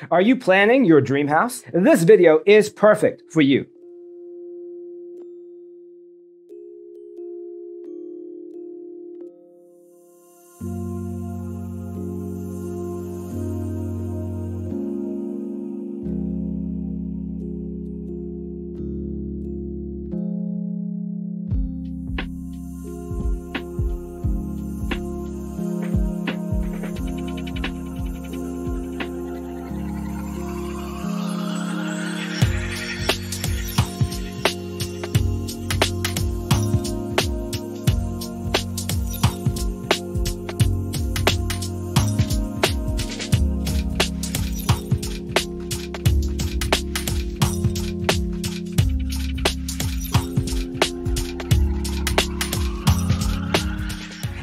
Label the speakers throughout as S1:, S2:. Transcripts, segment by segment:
S1: Are you planning your dream house? This video is perfect for you.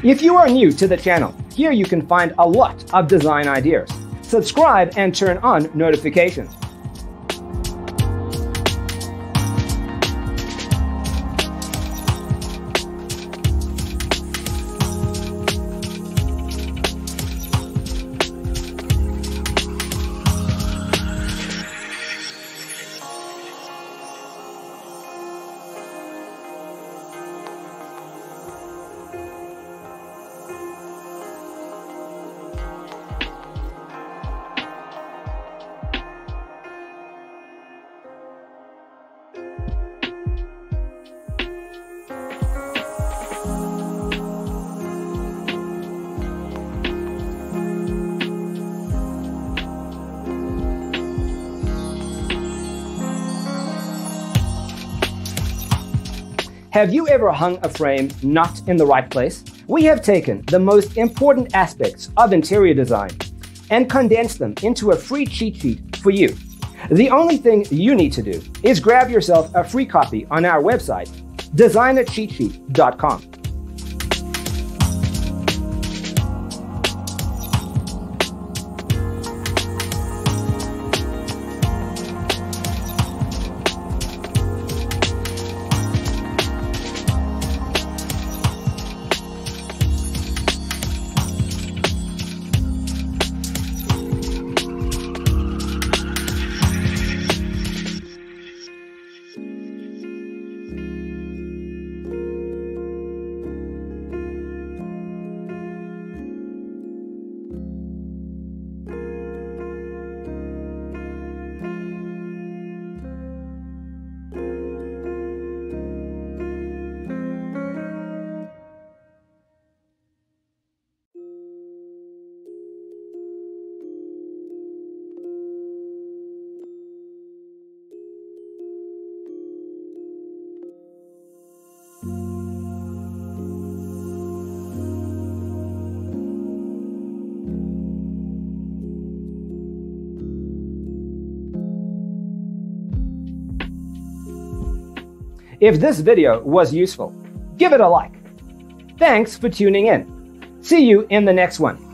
S1: If you are new to the channel, here you can find a lot of design ideas. Subscribe and turn on notifications. Have you ever hung a frame not in the right place? We have taken the most important aspects of interior design and condensed them into a free cheat sheet for you. The only thing you need to do is grab yourself a free copy on our website, designercheatsheet.com. If this video was useful, give it a like. Thanks for tuning in. See you in the next one.